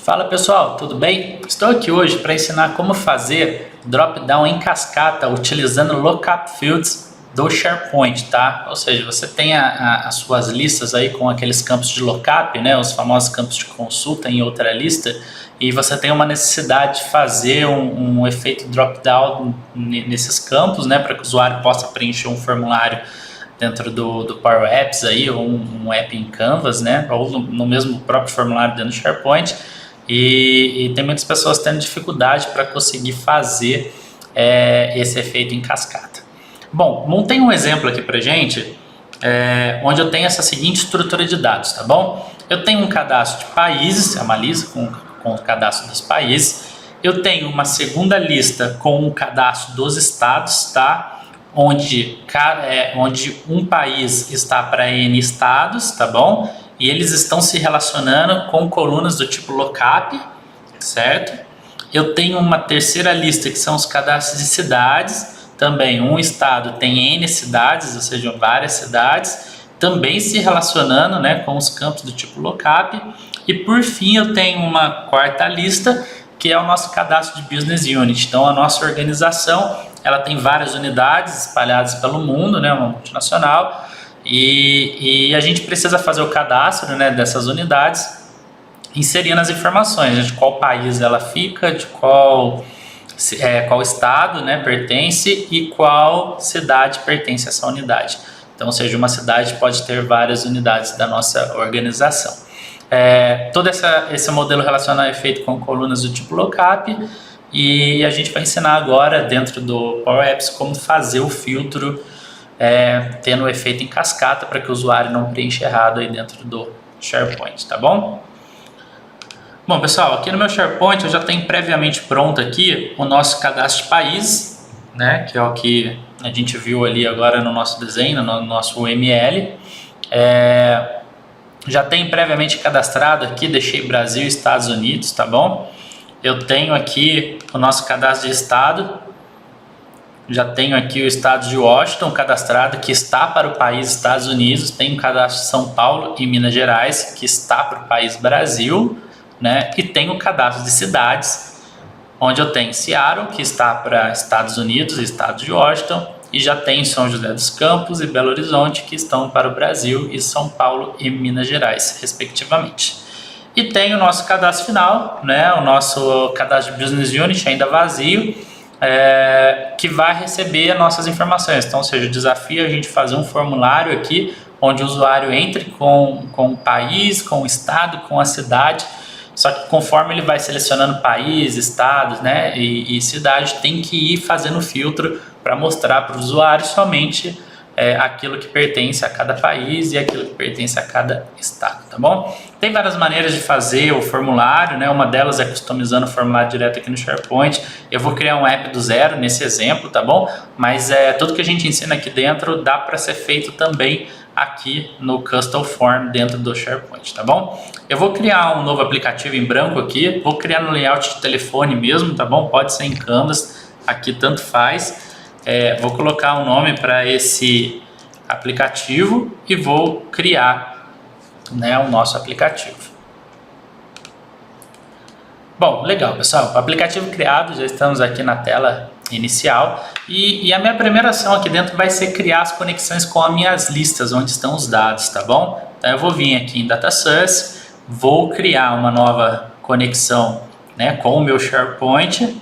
Fala pessoal, tudo bem? Estou aqui hoje para ensinar como fazer drop-down em cascata utilizando lookup fields do SharePoint, tá? Ou seja, você tem as suas listas aí com aqueles campos de lookup, né? Os famosos campos de consulta em outra lista, e você tem uma necessidade de fazer um efeito drop-down nesses campos, né? Para que o usuário possa preencher um formulário dentro do Power Apps aí, ou um app em Canvas, né? Ou no mesmo próprio formulário dentro do SharePoint. E tem muitas pessoas tendo dificuldade para conseguir fazer esse efeito em cascata. Bom, montei um exemplo aqui para gente, onde eu tenho essa seguinte estrutura de dados, tá bom? Eu tenho um cadastro de países, é uma lista com o cadastro dos países. Eu tenho uma segunda lista com o cadastro dos estados, tá? Onde um país está para N estados, tá bom? E eles estão se relacionando com colunas do tipo lookup, certo? Eu tenho uma terceira lista que são os cadastros de cidades. Também um estado tem N cidades, ou seja, várias cidades, também se relacionando, né, com os campos do tipo lookup. E por fim eu tenho uma quarta lista, que é o nosso cadastro de Business Unit. Então a nossa organização, ela tem várias unidades espalhadas pelo mundo, né, uma multinacional. E a gente precisa fazer o cadastro, né, dessas unidades, inserindo as informações de qual país ela fica, de qual estado, né, pertence e qual cidade pertence a essa unidade. Então, ou seja, uma cidade pode ter várias unidades da nossa organização. Todo esse modelo relacional é feito com colunas do tipo lookup, e a gente vai ensinar agora dentro do Power Apps como fazer o filtro tendo o efeito em cascata para que o usuário não preencha errado aí dentro do SharePoint, tá bom? Bom, pessoal, aqui no meu SharePoint eu já tenho previamente pronto aqui o nosso cadastro de país, né, que é o que a gente viu ali agora no nosso desenho, no nosso UML. Já tenho previamente cadastrado aqui, deixei Brasil e Estados Unidos, tá bom? Eu tenho aqui o nosso cadastro de estado. Já tenho aqui o estado de Washington cadastrado, que está para o país Estados Unidos. Tenho o cadastro de São Paulo e Minas Gerais, que está para o país Brasil, né? E tenho o cadastro de cidades, onde eu tenho Seattle, que está para Estados Unidos e estado de Washington. E já tenho São José dos Campos e Belo Horizonte, que estão para o Brasil e São Paulo e Minas Gerais, respectivamente. E tenho o nosso cadastro final, né? O nosso cadastro de Business Unit ainda vazio, que vai receber as nossas informações. Então, ou seja, o desafio é a gente fazer um formulário aqui, onde o usuário entre com o país, com o estado, com a cidade. Só que conforme ele vai selecionando país, estados, né, e cidade, tem que ir fazendo filtro para mostrar para o usuário somente aquilo que pertence a cada país e aquilo que pertence a cada estado, tá bom? Tem várias maneiras de fazer o formulário, né? Uma delas é customizando o formulário direto aqui no SharePoint. Eu vou criar um app do zero nesse exemplo, tá bom? Mas tudo que a gente ensina aqui dentro dá para ser feito também aqui no Custom Form dentro do SharePoint, tá bom? Eu vou criar um novo aplicativo em branco aqui, vou criar no layout de telefone mesmo, tá bom? Pode ser em Canvas, aqui tanto faz. Vou colocar um nome para esse aplicativo e vou criar, né, o nosso aplicativo. Bom, legal, pessoal. O aplicativo criado, já estamos aqui na tela inicial. E a minha primeira ação aqui dentro vai ser criar as conexões com as minhas listas, onde estão os dados, tá bom? Então eu vou vir aqui em Data Source, vou criar uma nova conexão, né, com o meu SharePoint.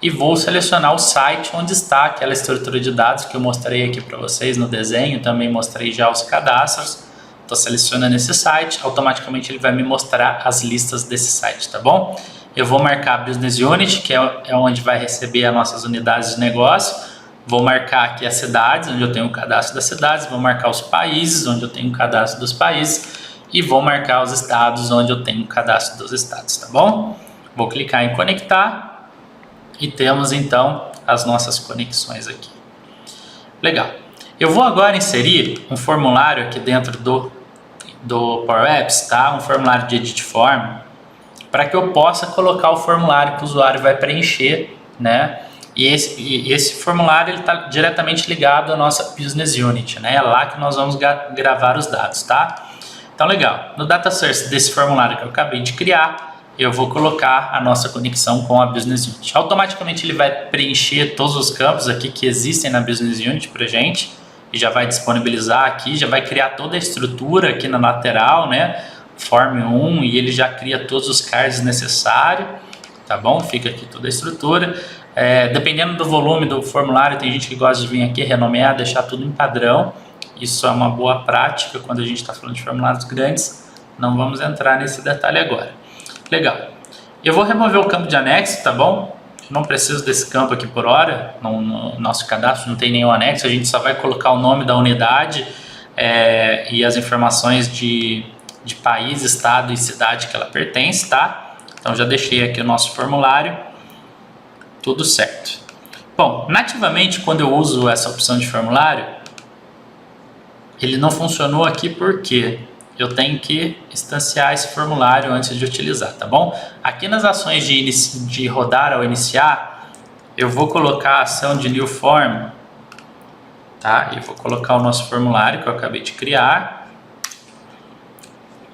E vou selecionar o site onde está aquela estrutura de dados que eu mostrei aqui para vocês no desenho. Também mostrei já os cadastros. Estou selecionando esse site, automaticamente ele vai me mostrar as listas desse site, tá bom? Eu vou marcar a Business Unit, que é onde vai receber as nossas unidades de negócio. Vou marcar aqui as cidades, onde eu tenho o cadastro das cidades. Vou marcar os países, onde eu tenho o cadastro dos países. E vou marcar os estados, onde eu tenho o cadastro dos estados, tá bom? Vou clicar em conectar. E temos então as nossas conexões aqui. Legal. Eu vou agora inserir um formulário aqui dentro do Power Apps, tá? Um formulário de Edit Form, para que eu possa colocar o formulário que o usuário vai preencher, né? E esse formulário está diretamente ligado à nossa Business Unit, né? É lá que nós vamos gravar os dados, tá? Então, legal. No Data Source desse formulário que eu acabei de criar, eu vou colocar a nossa conexão com a Business Unit. Automaticamente ele vai preencher todos os campos aqui que existem na Business Unit para gente e já vai disponibilizar aqui, já vai criar toda a estrutura aqui na lateral, né? Form 1, e ele já cria todos os cards necessários, tá bom? Fica aqui toda a estrutura. Dependendo do volume do formulário, tem gente que gosta de vir aqui renomear, deixar tudo em padrão. Isso é uma boa prática quando a gente está falando de formulários grandes. Não vamos entrar nesse detalhe agora. Legal. Eu vou remover o campo de anexo, tá bom? Não preciso desse campo aqui por hora. No nosso cadastro não tem nenhum anexo. A gente só vai colocar o nome da unidade e as informações de país, estado e cidade que ela pertence, tá? Então já deixei aqui o nosso formulário. Tudo certo. Bom, nativamente quando eu uso essa opção de formulário, ele não funcionou aqui porque eu tenho que instanciar esse formulário antes de utilizar, tá bom? Aqui nas ações de rodar ao iniciar, eu vou colocar a ação de New Form, tá? E vou colocar o nosso formulário que eu acabei de criar.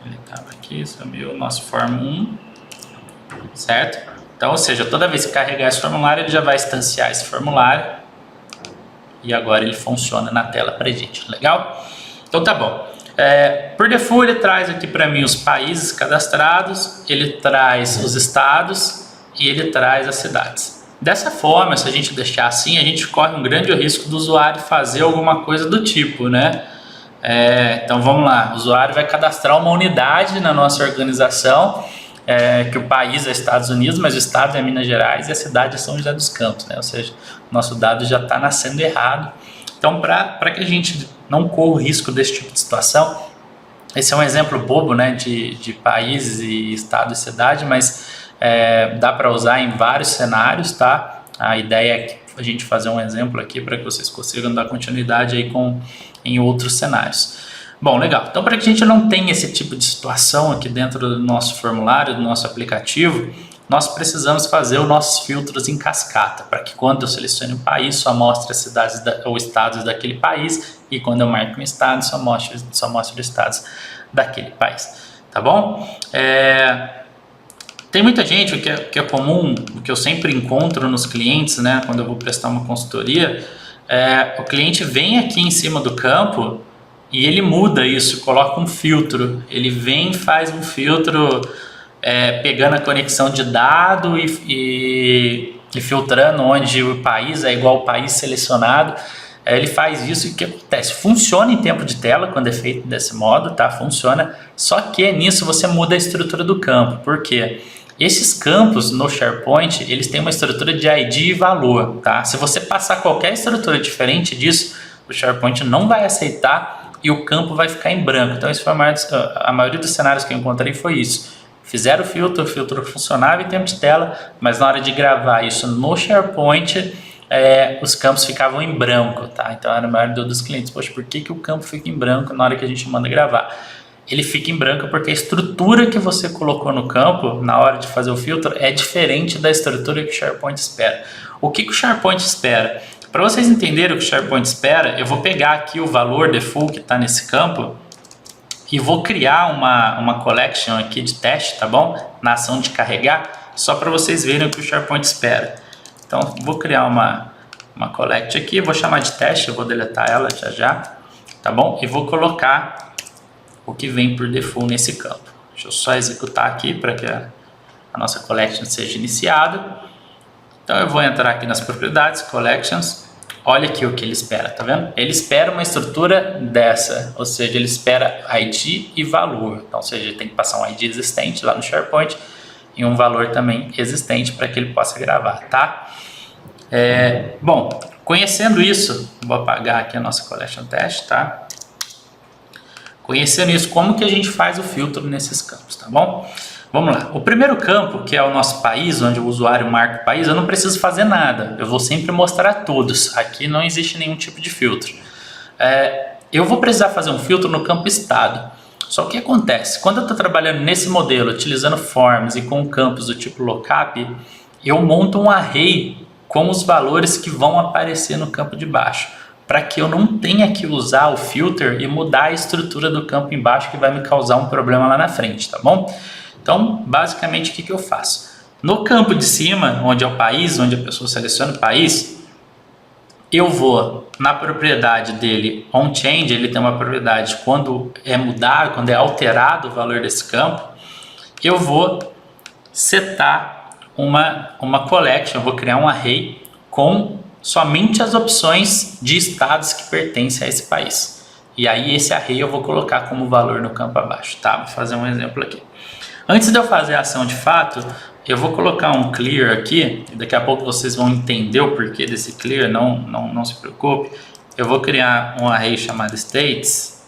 Ele estava aqui, sumiu o nosso Form 1, certo? Então, ou seja, toda vez que carregar esse formulário, ele já vai instanciar esse formulário e agora ele funciona na tela pra gente, legal? Então tá bom. Por default ele traz aqui para mim os países cadastrados, ele traz os estados e ele traz as cidades. Dessa forma, se a gente deixar assim, a gente corre um grande risco do usuário fazer alguma coisa do tipo, né? Então vamos lá, o usuário vai cadastrar uma unidade na nossa organização, que o país é Estados Unidos, mas o estado é Minas Gerais e a cidade é São José dos Campos, né? Ou seja, o nosso dado já está nascendo errado. Então, para que a gente não corra o risco desse tipo de situação, esse é um exemplo bobo, né, de país e estado e cidade, mas dá para usar em vários cenários, tá? A ideia é a gente fazer um exemplo aqui para que vocês consigam dar continuidade aí em outros cenários. Bom, legal. Então, para que a gente não tenha esse tipo de situação aqui dentro do nosso formulário, do nosso aplicativo, nós precisamos fazer os nossos filtros em cascata, para que quando eu selecione um país, só mostre as cidades ou estados daquele país, e quando eu marco um estado, só mostre os estados daquele país, tá bom? Tem muita gente, o que é comum, o que eu sempre encontro nos clientes, né, quando eu vou prestar uma consultoria, o cliente vem aqui em cima do campo e ele muda isso, coloca um filtro, ele vem e faz um filtro pegando a conexão de dado e filtrando onde o país é igual ao país selecionado. Ele faz isso e o que acontece? Funciona em tempo de tela quando é feito desse modo, tá? Funciona, só que nisso você muda a estrutura do campo. Por quê? Esses campos no SharePoint, eles têm uma estrutura de ID e valor, tá? Se você passar qualquer estrutura diferente disso, o SharePoint não vai aceitar e o campo vai ficar em branco. Então, a maioria dos cenários que eu encontrei foi isso. Fizeram o filtro funcionava em tempo de tela, mas na hora de gravar isso no SharePoint, os campos ficavam em branco, tá? Então era a maioria dos clientes, poxa, por que o campo fica em branco na hora que a gente manda gravar? Ele fica em branco porque a estrutura que você colocou no campo na hora de fazer o filtro é diferente da estrutura que o SharePoint espera. O que o SharePoint espera? Para vocês entenderem o que o SharePoint espera, eu vou pegar aqui o valor default que está nesse campo e vou criar uma collection aqui de teste, tá bom? Na ação de carregar, só para vocês verem o que o SharePoint espera. Então, vou criar uma collect aqui, vou chamar de teste, eu vou deletar ela já, tá bom? E vou colocar o que vem por default nesse campo. Deixa eu só executar aqui para que a nossa collection seja iniciada. Então, eu vou entrar aqui nas propriedades, collections. Olha aqui o que ele espera, tá vendo? Ele espera uma estrutura dessa, ou seja, ele espera ID e valor. Então, ou seja, ele tem que passar um ID existente lá no SharePoint e um valor também existente para que ele possa gravar, tá? Bom, conhecendo isso, vou apagar aqui a nossa collection test, tá? Conhecendo isso, como que a gente faz o filtro nesses campos, tá bom? Vamos lá. O primeiro campo, que é o nosso país, onde o usuário marca o país, eu não preciso fazer nada. Eu vou sempre mostrar todos. Aqui não existe nenhum tipo de filtro. Eu vou precisar fazer um filtro no campo estado. Só que o que acontece? Quando eu estou trabalhando nesse modelo, utilizando forms e com campos do tipo lookup, eu monto um array com os valores que vão aparecer no campo de baixo, para que eu não tenha que usar o filter e mudar a estrutura do campo embaixo, que vai me causar um problema lá na frente, tá bom? Então, basicamente, o que eu faço? No campo de cima, onde é o país, onde a pessoa seleciona o país, eu vou na propriedade dele onChange, ele tem uma propriedade quando é mudado, quando é alterado o valor desse campo, eu vou setar uma collection, eu vou criar um array com somente as opções de estados que pertencem a esse país. E aí esse array eu vou colocar como valor no campo abaixo, tá? Vou fazer um exemplo aqui. Antes de eu fazer a ação de fato, eu vou colocar um clear aqui, e daqui a pouco vocês vão entender o porquê desse clear, não se preocupe. Eu vou criar um array chamado states,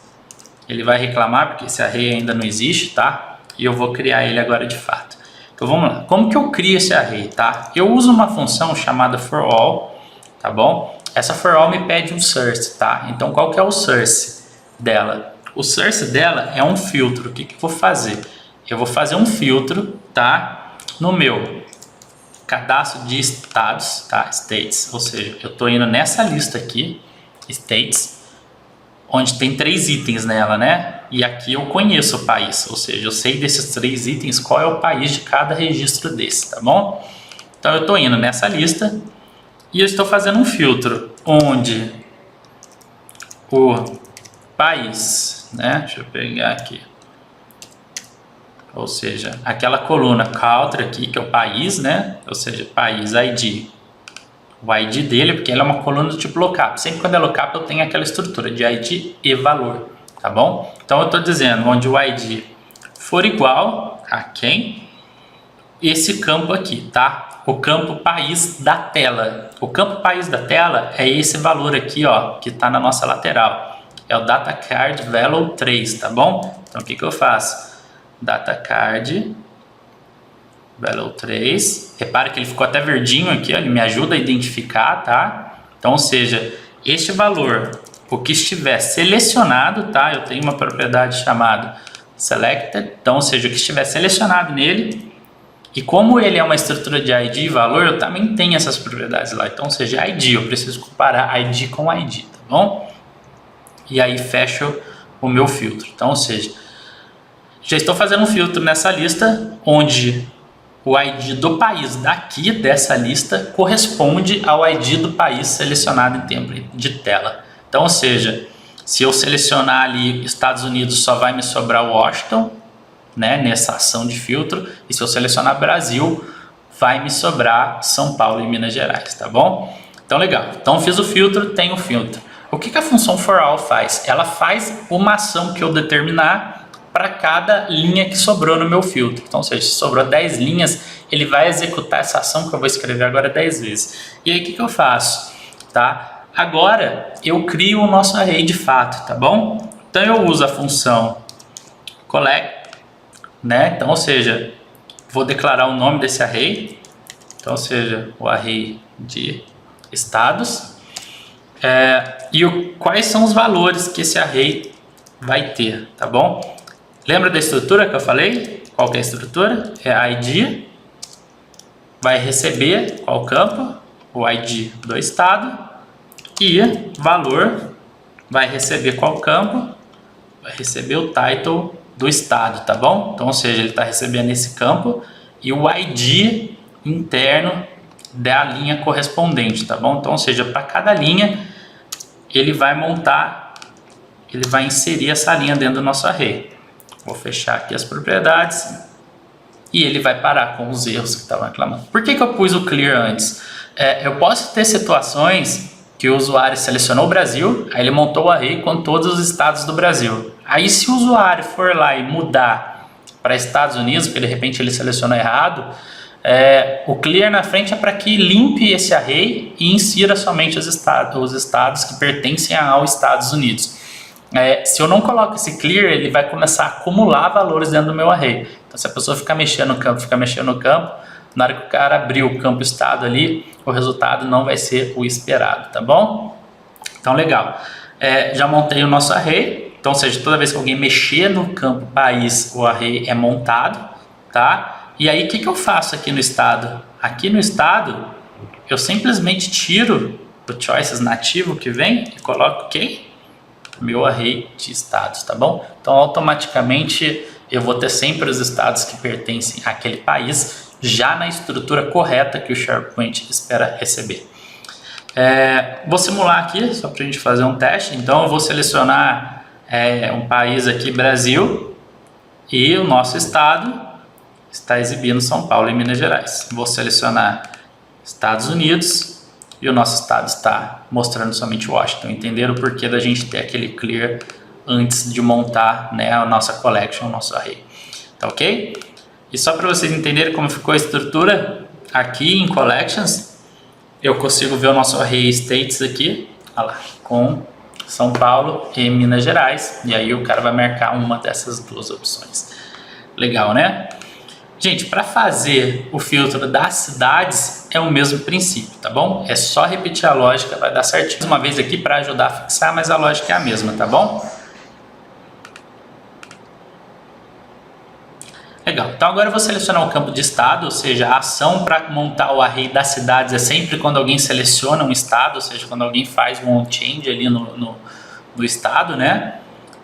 ele vai reclamar porque esse array ainda não existe, tá? E eu vou criar ele agora de fato. Então vamos lá, como que eu crio esse array, tá? Eu uso uma função chamada forAll, tá bom? Essa forAll me pede um source, tá? Então qual que é o source dela? O source dela é um filtro. O que eu vou fazer? Eu vou fazer um filtro, tá? No meu cadastro de estados, tá? States, ou seja, eu estou indo nessa lista aqui, states, onde tem 3 itens nela, né? E aqui eu conheço o país, ou seja, eu sei desses 3 itens qual é o país de cada registro desse, tá bom? Então eu estou indo nessa lista e eu estou fazendo um filtro onde o país, né? Deixa eu pegar aqui. Ou seja, aquela coluna country aqui, que é o país, né? Ou seja, país ID. O ID dele, porque ele é uma coluna do tipo lookup. Sempre quando é lookup eu tenho aquela estrutura de ID e valor, tá bom? Então eu estou dizendo onde o ID for igual a quem? Esse campo aqui, tá? O campo país da tela. O campo país da tela é esse valor aqui, ó, que está na nossa lateral. É o DataCard Value 3, tá bom? Então o que eu faço? DataCard Value 3, repare que ele ficou até verdinho aqui, ó, ele me ajuda a identificar, tá? Então, ou seja, este valor, o que estiver selecionado, tá? Eu tenho uma propriedade chamada Selected, então, ou seja, o que estiver selecionado nele, e como ele é uma estrutura de ID e valor, eu também tenho essas propriedades lá, então, ou seja, ID, eu preciso comparar ID com ID, tá bom? E aí fecho o meu filtro, então, ou seja, já estou fazendo um filtro nessa lista onde o ID do país daqui dessa lista corresponde ao ID do país selecionado em tempo de tela. Então, ou seja, se eu selecionar ali Estados Unidos, só vai me sobrar Washington, né, nessa ação de filtro. E se eu selecionar Brasil, vai me sobrar São Paulo e Minas Gerais, tá bom? Então, legal. Então, fiz o filtro, tem o filtro. O que a função forAll faz? Ela faz uma ação que eu determinar para cada linha que sobrou no meu filtro. Então, ou seja, se sobrou 10 linhas, ele vai executar essa ação que eu vou escrever agora 10 vezes. E aí, o que eu faço? Tá? Agora, eu crio o nosso array de fato, tá bom? Então, eu uso a função collect, né? Então, ou seja, vou declarar o nome desse array. Então, ou seja, o array de estados. Quais são os valores que esse array vai ter, tá bom? Lembra da estrutura que eu falei? Qual que é a estrutura? É ID, vai receber qual campo? O ID do estado. E valor, vai receber qual campo? Vai receber o title do estado, tá bom? Então, ou seja, ele está recebendo esse campo e o ID interno da linha correspondente, tá bom? Então, ou seja, para cada linha, ele vai montar, ele vai inserir essa linha dentro do nosso array. Vou fechar aqui as propriedades e ele vai parar com os erros que estavam reclamando. Por que eu pus o clear antes? Eu posso ter situações que o usuário selecionou o Brasil, aí ele montou o array com todos os estados do Brasil. Aí se o usuário for lá e mudar para Estados Unidos, porque de repente ele selecionou errado, o clear na frente é para que limpe esse array e insira somente os estados que pertencem aos Estados Unidos. Se eu não coloco esse clear, ele vai começar a acumular valores dentro do meu array. Então, se a pessoa ficar mexendo no campo, na hora que o cara abrir o campo estado ali, o resultado não vai ser o esperado, tá bom? Então, legal. Já montei o nosso array. Então, ou seja, toda vez que alguém mexer no campo país, o array é montado, tá? E aí, o que eu faço aqui no estado? Aqui no estado, eu simplesmente tiro o choices nativo que vem e coloco quem? Meu array de estados, tá bom? Então, automaticamente eu vou ter sempre os estados que pertencem àquele país já na estrutura correta que o SharePoint espera receber. Vou simular aqui, só para a gente fazer um teste. Então eu vou selecionar um país aqui, Brasil, e o nosso estado está exibindo São Paulo e Minas Gerais. Vou selecionar Estados Unidos e o nosso estado está mostrando somente Washington. Entenderam o porquê da gente ter aquele clear antes de montar, né, a nossa collection, o nosso array. Tá ok? E só para vocês entenderem como ficou a estrutura, aqui em Collections, eu consigo ver o nosso array states aqui, olha lá, com São Paulo e Minas Gerais. E aí o cara vai marcar uma dessas duas opções. Legal, né? Gente, para fazer o filtro das cidades é o mesmo princípio, tá bom? É só repetir a lógica, vai dar certinho. Uma vez aqui para ajudar a fixar, mas a lógica é a mesma, tá bom? Legal, então agora eu vou selecionar o campo de estado, ou seja, a ação para montar o array das cidades é sempre quando alguém seleciona um estado, ou seja, quando alguém faz um change ali no estado, né?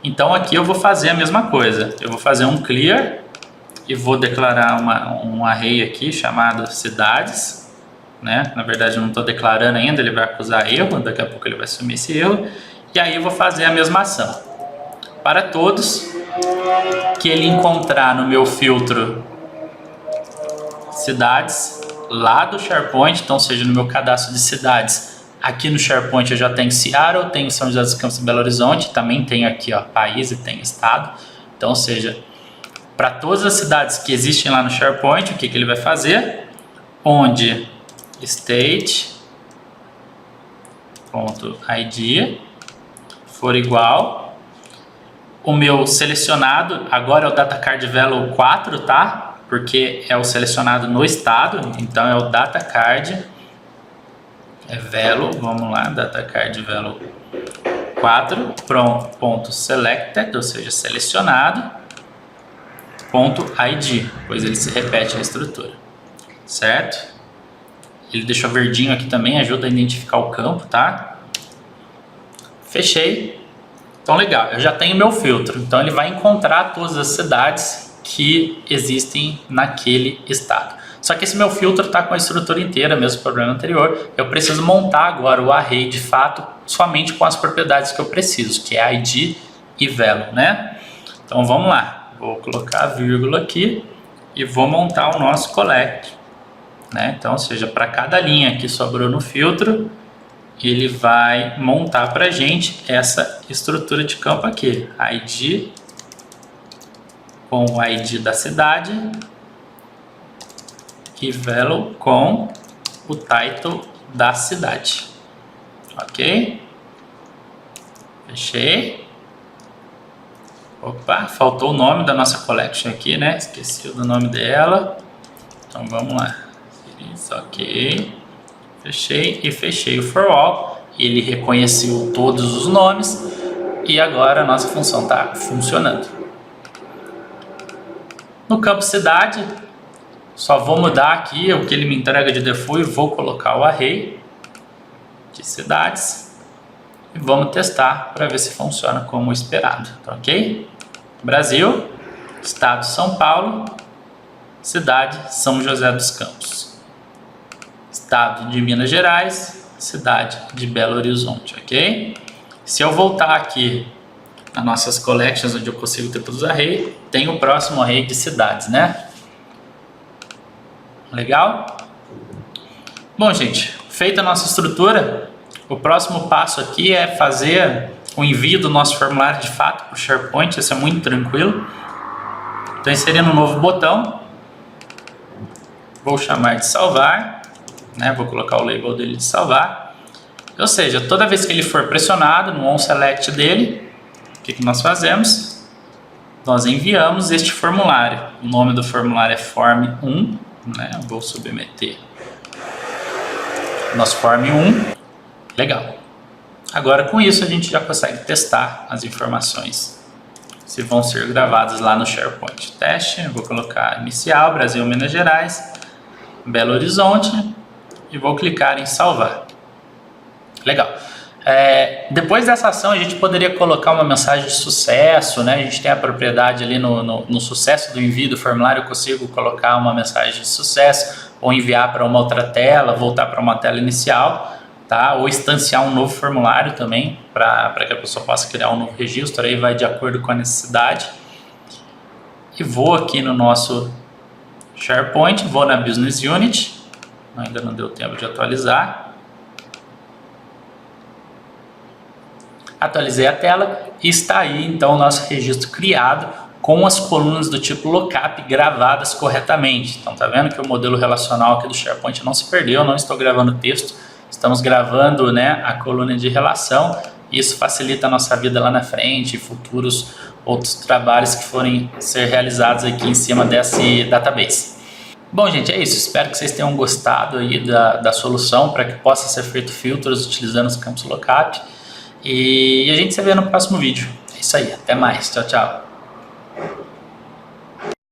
Então aqui eu vou fazer a mesma coisa, eu vou fazer um clear e vou declarar um array aqui chamado cidades, né? Na verdade eu não estou declarando ainda, ele vai acusar erro, daqui a pouco ele vai assumir esse erro, e aí eu vou fazer a mesma ação. Para todos que ele encontrar no meu filtro cidades lá do SharePoint, então seja no meu cadastro de cidades, aqui no SharePoint eu já tenho Seattle, tenho São José dos Campos e Belo Horizonte, também tenho aqui ó, país e tenho estado, então ou seja, para todas as cidades que existem lá no SharePoint, o que ele vai fazer? Onde state.id for igual, o meu selecionado, agora é o DataCard Value 4, tá? Porque é o selecionado no estado, então é o DataCard Value, vamos lá, DataCard Value 4, ponto selected, ou seja, selecionado, ponto .id, pois ele se repete na estrutura, certo? Ele deixou verdinho aqui também, ajuda a identificar o campo, tá? Fechei. Então legal, eu já tenho meu filtro, então ele vai encontrar todas as cidades que existem naquele estado. Só que esse meu filtro está com a estrutura inteira, mesmo problema anterior, eu preciso montar agora o array de fato somente com as propriedades que eu preciso, que é ID e value, né? Então vamos lá. Vou colocar a vírgula aqui e vou montar o nosso collect, né? Então, ou seja, para cada linha que sobrou no filtro, ele vai montar para a gente essa estrutura de campo aqui. ID com o ID da cidade e value com o title da cidade. Ok? Fechei. Opa, faltou o nome da nossa collection aqui, né? Esqueci do nome dela. Então vamos lá. Isso, ok. Fechei e fechei o for all. Ele reconheceu todos os nomes e agora a nossa função está funcionando. No campo cidade, só vou mudar aqui o que ele me entrega de default e vou colocar o array de cidades e vamos testar para ver se funciona como esperado, tá ok? Brasil, estado São Paulo, cidade São José dos Campos, estado de Minas Gerais, cidade de Belo Horizonte, ok? Se eu voltar aqui nas nossas collections, onde eu consigo ter todos os arrays, tem o próximo array de cidades, né? Legal? Bom, gente, feita a nossa estrutura, o próximo passo aqui é fazer o envio do nosso formulário de fato para o SharePoint. Isso é muito tranquilo. Estou inserindo um novo botão, vou chamar de salvar, né? Vou colocar o label dele de salvar, ou seja, toda vez que ele for pressionado no onSelect dele, o que nós fazemos? Nós enviamos este formulário. O nome do formulário é Form1, né? Eu vou submeter nosso Form1. Legal. Agora com isso a gente já consegue testar as informações se vão ser gravadas lá no SharePoint. Teste, eu vou colocar inicial, Brasil, Minas Gerais, Belo Horizonte e vou clicar em salvar. Legal. Depois dessa ação a gente poderia colocar uma mensagem de sucesso, né? A gente tem a propriedade ali no sucesso do envio do formulário, eu consigo colocar uma mensagem de sucesso ou enviar para uma outra tela, voltar para uma tela inicial, tá? Ou instanciar um novo formulário também para que a pessoa possa criar um novo registro, aí vai de acordo com a necessidade. E vou aqui no nosso SharePoint, vou na Business Unit, ainda não deu tempo de atualizar. Atualizei a tela e está aí então o nosso registro criado com as colunas do tipo lookup gravadas corretamente. Então tá vendo que o modelo relacional aqui do SharePoint não se perdeu, não estou gravando texto, estamos gravando, né, a coluna de relação. Isso facilita a nossa vida lá na frente, futuros outros trabalhos que forem ser realizados aqui em cima desse database. Bom, gente, é isso. Espero que vocês tenham gostado aí da solução para que possa ser feito filtros utilizando os campos lookup. E a gente se vê no próximo vídeo. É isso aí, até mais. Tchau, tchau.